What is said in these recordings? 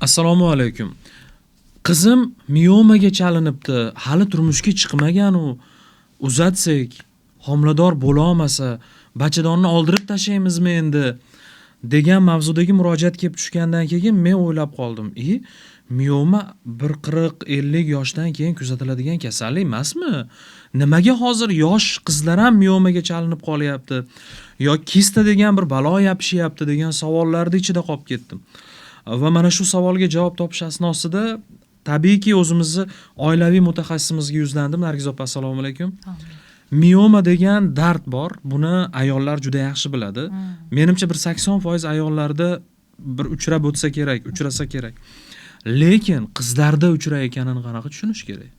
Assalomu alaykum. Qizim miomaga chalinibdi. Hali turmushga chiqmagan u. Uzatsak, homilador bo'la olmasa, bachadonni oldirib tashlaymizmi endi? Degan mavzudagi murojaat kelib tushgandan keyin men o'ylab qoldim. Mioma 40-50 yoshdan keyin kuzatiladigan kasallik emasmi? Nimaga hozir yosh qizlar ham miomaga chalinib qolyapti? Yo kista degan bir balo yopishyapti degan savollarning ichida qolib ketdim. Va mana shu savolga javob topish asnosida tabiiyki o'zimizni oilaviy mutaxassisimizga yuzlandim. Nargiz opa, assalomu alaykum. Mioma degan dard bor. Buni ayollar juda yaxshi biladi. Menimcha bir 80% ayollarda bir uchrab o'tsa kerak, uchrasa kerak. Lekin qizlarda uchrayotganini qanaqa tushunish kerak?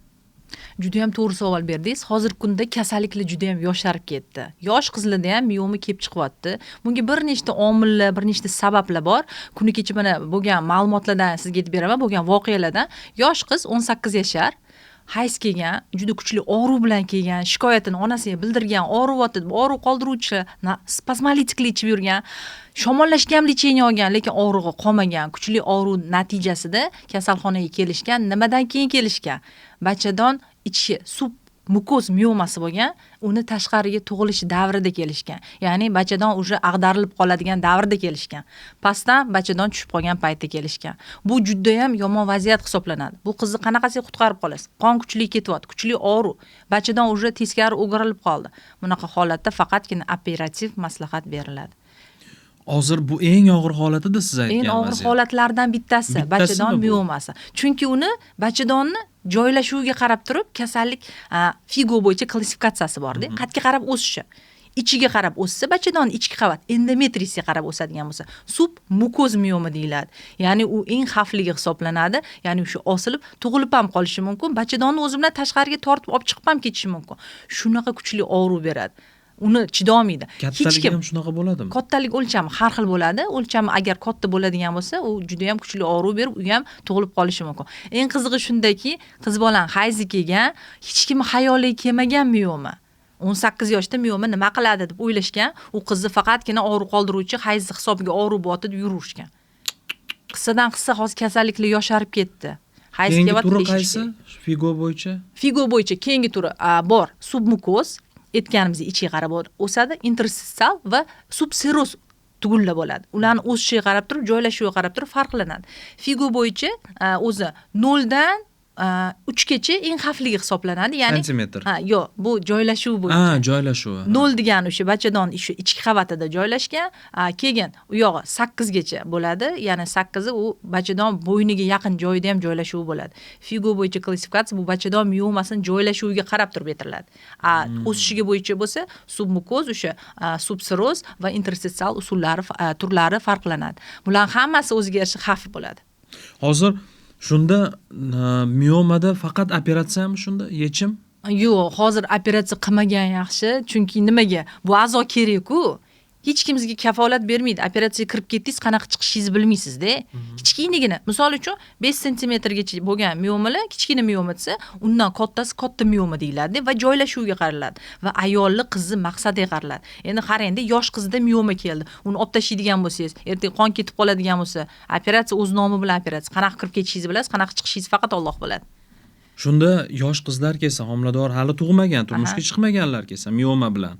Juda ham to'g'ri savol berdingiz. Hozirgi kunda kasalliklar juda ham yosharib ketdi. Yosh qizlarda ham mioma kelib chiqyapti. Bunga bir nechta omillar, bir nechta sabablar bor. Kuni kecha mana bo'lgan ma'lumotlardan sizga aytib beraman, bo'lgan voqealardan. Yosh qiz 18 yashar, hayz kelgan, juda kuchli og'riq bilan kelgan, shikoyatini onasiga bildirgan, og'riyapti, og'riq qoldiruvchi, spazmolitikli ichib yurgan, shamollashgan lecheniya olgan, lekin og'rig'i qolmagan, kuchli og'riq natijasida kasalxonaga kelishgan. Nimadan keyin kelishgan? Bachadon ichishi submukoz miomasi bo'lgan, uni tashqariga tug'ilish davrida kelishgan. Ya'ni bachadon уже ag'darilib qoladigan davrda kelishgan. Pastdan bachadon tushib qolgan paytda kelishgan. Bu juda ham yomon vaziyat hisoblanadi. Bu qizni qanaqasiga qutqarib qolasiz? Qon kuchli ketyapti, kuchli og'riq. Bachadon уже teskari o'girilib qoldi. Bunaqa holatda faqatgina operativ maslahat beriladi. Hozir bu eng og'ir holatida siz aytgan vaziyat. Eng og'ir holatlardan bittasi bachadon miomasi. Chunki uni bachadonni joylashuviga qarab turib kasallik Figo bo'yicha klassifikatsiyasi bor-da. Qatga qarab o'sishi. Ichiga qarab o'ssa, bachadon ichki qavat endometriyasiga qarab o'sadigan bo'lsa, submukoz mioma deyiladi. Ya'ni u eng xavfligi hisoblanadi. Ya'ni o'sha osilib, tug'ilib ham qolishi mumkin. Bachadonni o'zi bilan tashqariga tortib olib chiqib ham ketishi mumkin. Shunaqa kuchli og'riq beradi. Uni chidolmaydi. Kattaligi ham shunaqa bo'ladimi? Kattalik o'lchami har xil bo'ladi. O'lchami agar katta bo'ladigan bo'lsa, u juda ham kuchli og'riq berib, u ham tug'ilib qolishi mumkin. Eng qizig'i shundaki, qiz bolang hayzi kelgan, hech kim xayoliga kelmagan mioma. 18 yoshda mioma nima qiladi deb o'ylashgan, u qizni faqatgina og'riq qoldiruvchi hayz hisobiga og'riq bo'tib yurishgan. Qissadan qissa hozir kasalliklar yosharib ketdi. Hayz kelyapti. Keyingi turi qaysi? Figo bo'yicha? Figo bo'yicha keyingi turi bor, submukoz. Aytganimizdek ichiga qarab o'sadi, interstitsal va subseroz tugullar bo'ladi. Ularni o'sishiga qarab turib, joylashuviga qarab turib farqlanadi. Figo bo'yicha o'zi 0 dan 3 gacha eng xavfligi hisoblanadi. Ya'ni santimetr. Yo'q, bu joylashuv bo'yicha. Joylashuvi. 0 degani o'sha bachadon ichki qavatida joylashgan, keyin u yog'i 8 gacha bo'ladi. Ya'ni 8i u bachadon bo'yniga yaqin joyida ham joylashuvi bo'ladi. Figo bo'yicha klassifikatsiya bu bachadon miomasining joylashuviga qarab turib aytiladi. O'sishiga bo'yicha bo'lsa, submukoz, o'sha subseroz va interstitsal usullari turlari farqlanadi. Bular hammasi o'ziga yarasha xavf bo'ladi. Hozir shunda miomada faqat operatsiyami shunda yechim? Yo'q, hozir operatsiya qilmagan yaxshi, chunki nimaga? Bu a'zo kerak-ku. Hech kim sizga kafolat bermaydi. Operatsiyaga kirib ketdingiz, qanaqa chiqishingizni bilmaysiz-da. Kichkinagina, misol uchun 5 sm-gacha bo'lgan miomalar, kichkina mioma desa, undan kattasi katta mioma deyiladi va joylashuviga qaraladi va ayolli qizni maqsadiga qaraladi. Endi qarang-da, yosh qizda mioma keldi. Uni olib tashlaydigan bo'lsangiz, ertaga qon ketib qoladigan bo'lsa, operatsiya o'z nomi bilan operatsiya. Qanaqa kirib ketishingizni bilasiz, qanaqa chiqishingizni faqat Alloh biladi. Shunda yosh qizlar kelsa, homilador hali tug'magan, turmushga chiqmaganlar kelsa mioma bilan.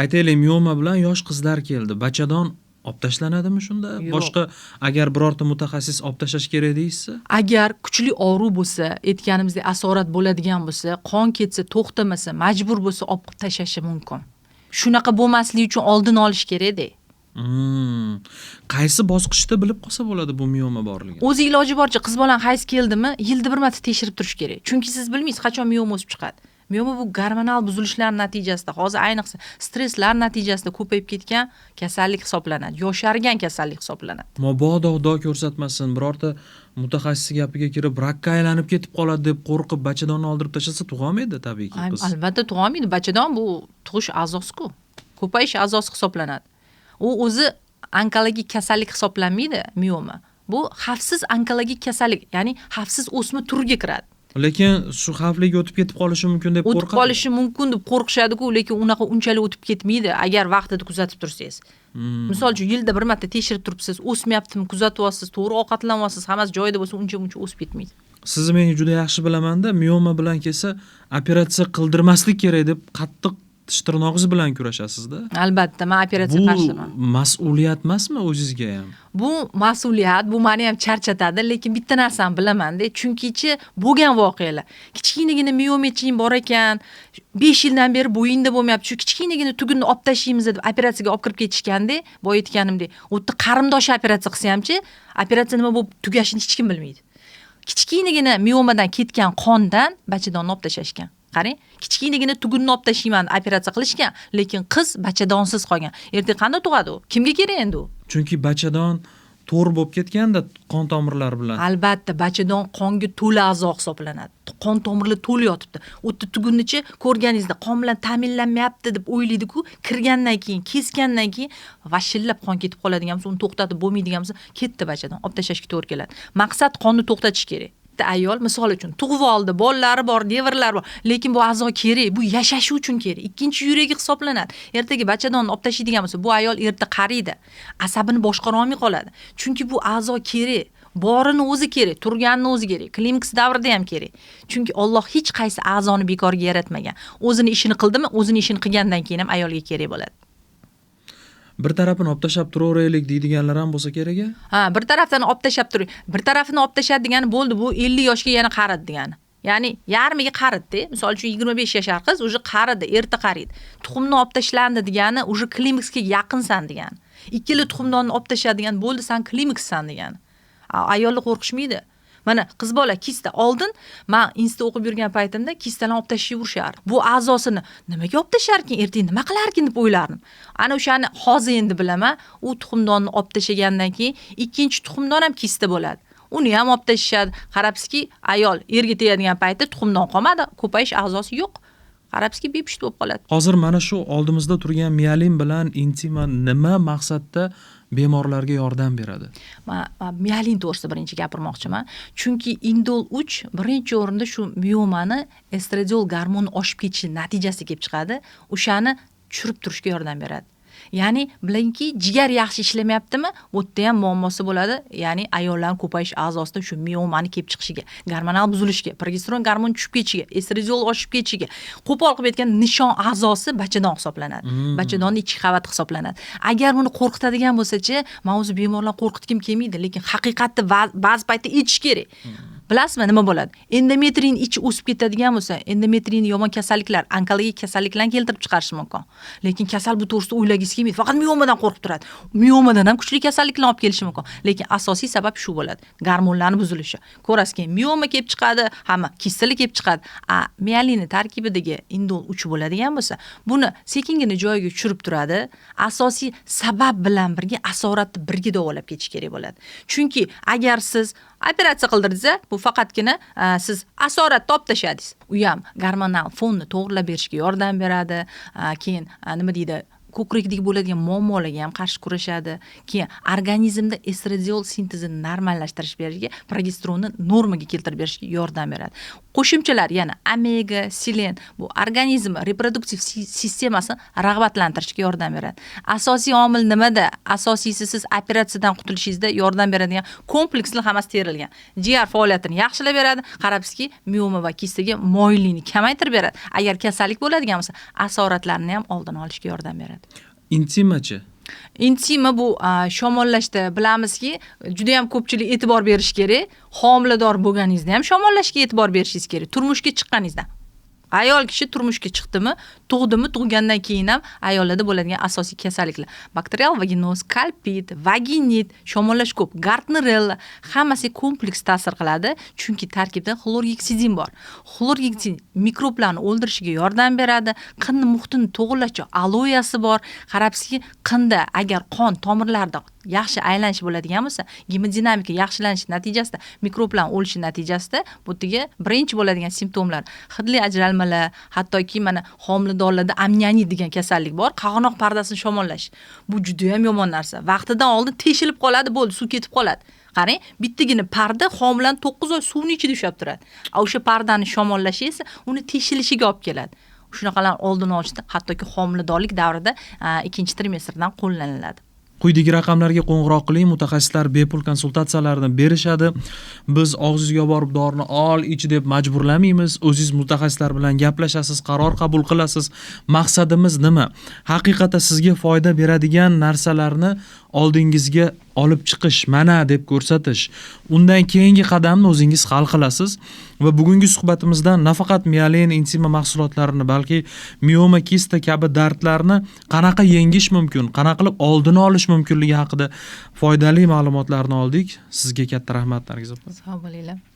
Aytaylik, mioma bilan yosh qizlar keldi. Bachadon olib tashlanadimi shunda? Boshqa agar birorta mutaxassis olib tashlash kerak deysiz? Agar kuchli og'riq bo'lsa, aytganimizdek asorat bo'ladigan bo'lsa, qon ketsa, to'xtamasa, majbur bo'lsa olib tashlashi mumkin. Shunaqa bo'lmasligi uchun oldin olish kerak-da. Qaysi bosqichda bilib qolsa bo'ladi bu mioma borligini? O'zi iloji boricha qiz bolang hayz keldimi, yilda bir marta tekshirib turish kerak. Chunki siz bilmaysiz qachon mioma o'sib chiqadi. Mioma bu gormonal buzilishlar natijasida, hozir ayniqsa stresslar natijasida ko'payib ketgan kasallik hisoblanadi. Yoshargan kasallik hisoblanadi. Mabodo xudo ko'rsatmasin, birorta mutaxassis gapiga kirib rakka aylanib ketib qoladi deb qo'rqib bachadonni oldirib tashlasa tug'olmaydi tabiiyki qiz. Albatta tug'olmaydi. Bachadon bu tug'ish a'zosi-ku. Ko'payish a'zosi hisoblanadi. U o'zi onkologik kasallik hisoblanmaydi mioma. Bu xavfsiz onkologik kasallik, ya'ni xavfsiz o'sma turiga kiradi. Lekin shu xavfliga o'tib ketib qolishi mumkin deb o'tib qo'rqadi. qolishi mumkin deb qo'rqishadi-ku, lekin unaqa unchalik o'tib ketmaydi agar vaqtida kuzatib tursangiz. Misol uchun yilda bir marta tekshirib turibsiz, o'smayaptimi, kuzatyapsiz, to'g'ri ovqatlanyapsiz, hammasi joyida bo'lsa uncha o'sib ketmaydi. Sizni men juda yaxshi bilaman-da, mioma bilan kelsa operatsiya qildirmaslik kerak deb qattiq tish tirnog'ingiz bilan kurashasiz-da. Albatta, men operatsiya qarshiman. Bu mas'uliyat emasmi o'zingizga ham? Bu mas'uliyat, bu meni ham charchatadi, lekin bitta narsani bilaman-da, chunki bo'lgan voqealar. Kichkinagina miometching bor ekan, 5 yildan beri bo'yingda bo'lmayapti. Shu kichkinagina tugunni olib tashlaymiz deb operatsiyaga olib kirib ketishganda, boya aytganimdek, u yerda qarindoshi operatsiya qilsa hamchi, operatsiya nima bo'lib tugashini hech kim bilmaydi. Kichkinagina miomadan ketgan qondan bachadonni olib tashashgan. Qarang, kichkinagina tugunni olib tashlayman operatsiya qilishgan, lekin qiz bachadonsiz qolgan. Ertaga qanday tug'adi u? Kimga kerak endi u? Chunki bachadon to'g'ri bo'lib ketganda qon tomirlari bilan. Albatta, bachadon qonga to'la a'zo hisoblanadi. Qon tomirlar to'la yotibdi. O'tda tugunnichi ko'rganingizda qon bilan ta'minlanmayapti deb o'ylaydi-ku, kirgandan keyin, kesgandan keyin vashillab qon ketib qoladigan bo'lsa, uni to'xtatib bo'lmaydigan bo'lsa, ketdi bachadon, olib tashlashga to'g'ri keladi. Maqsad qonni to'xtatish kerak. Ayol misol uchun tug'ib oldi, bolalari bor, nevaralari bor, lekin bu a'zo kerak, bu yashashi uchun kerak. Ikkinchi yuragi hisoblanadi. Ertaga bachadonni olib tashlaydigan bo'lsa, bu ayol erta qariydi, asabini boshqara olmay qoladi. Chunki bu a'zo kerak. Borini o'zi kerak, turganini o'zi kerak, klimaks davrida ham kerak. Chunki Alloh hech qaysi a'zoni bekorga yaratmagan. O'zini ishini qildimi, o'zini ishini qilgandan keyin ham ayolga kerak bo'ladi. Bir tarafini olib tashlab turaveraylik deydiganlar ham bo'lsa kerak-a? Ha, bir tarafdan olib tashlab turing. Bir tarafini olib tashladi degani bo'ldi, bu 50 yoshga yana qaridi degani. Ya'ni yarmiga qaridi. Misol uchun 25 yashar qiz уже qaridi, erta qariydi. Tuxumni olib tashlandi degani уже klimaksga yaqinsan degani. Ikkala tuxumdonni olib tashladigan bo'ldi, sen klimakssan degani. Ayollar qo'rqishmaydi. Mana qiz bola kista oldin, men insta o'qib yurgan paytimda kistalarni olib tashlayverishar. Bu a'zosini nimaga olib tasharkin, ertaga nima qilarkin deb o'ylardim. Ana o'shani hozir endi bilaman, u tuxumdonni olib tashlagandan keyin ikkinchi tuxumdon ham kista bo'ladi. Uni ham olib tashlashadi. Qarabsizki, ayol erga tegadigan paytda tuxumdon qolmadi, ko'payish a'zosi yo'q. Qarabsizki, bepusht bo'lib qoladi. Hozir mana shu oldimizda turgan mialin bilan intima nima maqsadda bemorlarga yordam beradi? Men mialin to'g'risida birinchi gapirmoqchiman. Chunki indol 3 birinchi o'rinda shu miomani estradiol gormoni oshib ketishi natijasida kelib chiqadi. O'shani tushirib turishga yordam beradi. Ya'ni bilingki, jigar yaxshi ishlamayaptimi, bu yerda ham muammosi bo'ladi. Ya'ni ayollarning ko'payish a'zosida shu miomani kelib chiqishiga, gormonal buzilishga, progesteron gormoni tushib ketishiga, estradiol oshib ketishiga, qo'pol qilib aytgan nishon a'zosi bachadon hisoblanadi. Bachadonning ichki qavati hisoblanadi. Agar buni qo'rqitadigan bo'lsa-chi, men o'zi bemorlarni qo'rqitgim kelmaydi, lekin haqiqatda ba'zi paytda aytish kerak. Bilasizmi nima bo'ladi? Endometriyin ichi o'sib ketadigan bo'lsa, endometriyin yomon kasalliklar, onkologik kasalliklarni keltirib chiqarishi mumkin. Lekin kasal bu to'g'risida o'ylagingiz kelmaydi. Faqat miomadan qo'rqib turadi. Miomadan ham kuchli kasalliklarni olib kelishi mumkin. Lekin asosiy sabab shu bo'ladi. Gormonlarning buzilishi. Ko'rasizki, mioma kelib chiqadi, hamma kistalik kelib chiqadi. Mialini tarkibidagi indol 3 bo'ladigan bo'lsa, buni sekingina joyiga tushirib turadi. Asosiy sabab bilan birga asoratni birga davolab ketish kerak bo'ladi. Chunki agar siz operatsiya qildirdingiz, bu faqatgina siz asoratni olib tashladingiz. U ham gormonal fonni to'g'rilab berishga yordam beradi. Keyin nima deydi, ko'krikdagi bo'ladigan muammolarga ham qarshi kurashadi. Keyin organizmda estradiol sintezini normallashtirish berishga, progesteronni normaga keltirib berishga yordam beradi. Qo'shimchalar yana omega, selen bu organizm reproduktiv sistemasini rag'batlantirishga yordam beradi. Asosiy omil nimada? Asosiysi siz operatsiyadan qutulishingizda yordam beradigan kompleksli hammasi terilgan. Jigar faoliyatini yaxshilab beradi. Qarabsizki, mioma va kistaga moyillikni kamaytirib beradi. Agar kasallik bo'ladigan bo'lsa, asoratlarni ham oldini olishga yordam beradi. Intimachi? Intima bu shamollashda bilamizki, juda ham ko'pchilik e'tibor berish kerak. Homilador bo'lganingizda ham shamollashga e'tibor berishingiz kerak. Turmushga chiqqaningizda. Ayol kishi turmushga chiqdimi, tug'dimi, tug'gandan keyin ham ayollarda bo'ladigan asosiy kasalliklar: bakterial vaginoz, kalpit, vaginit, shamollash ko'p, gardnerella hammasi kompleks ta'sir qiladi, chunki tarkibida xlorgeksidin bor. Xlorgeksidin mikroblarni o'ldirishiga yordam beradi, qinni muhitini to'g'irlashga aloyasi bor. Qarabsizki, qinda agar qon tomirlarda yaxshi aylanish bo'ladigan bo'lsa, gemodinamika yaxshilanishi natijasida, mikroblarning o'lishi natijasida bu yerga birinchi bo'ladigan simptomlar hidli ajralmalar, hattoki mana homiladorlarda amnianit degan kasallik bor, qag'inoq pardasini shamollash. Bu juda ham yomon narsa. Vaqtidan oldin teshilib qoladi, bo'ldi, suv ketib qoladi. Qarang, bittagina parda homilaning 9 oy suvning ichida ushlab turadi. O'sha pardani shamollashi esa uni teshilishiga olib keladi. Shunaqalar oldini olishda hattoki homiladorlik davrida ikkinchi trimestrdan qo'llaniladi. Quyidagi raqamlarga qo'ng'iroq qiling, mutaxassislar bepul konsultatsiyalarni berishadi. Biz og'zingizga borib dorini ol, ich deb majburlamaymiz. O'zingiz mutaxassislar bilan gaplashasiz, qaror qabul qilasiz. Maqsadimiz nima? Haqiqatan sizga foyda beradigan narsalarni oldingizga olib chiqish, mana deb ko'rsatish. Undan keyingi qadamni o'zingiz hal qilasiz va bugungi suhbatimizdan nafaqat mialen insima mahsulotlarini, balki mioma kista kabi dardlarni qanaqa yengish mumkin, qanaqa qilib oldini olish mumkinligi haqida foydali ma'lumotlarni oldik. Sizga katta rahmat, Nargiz opa. Sog' bo'linglar.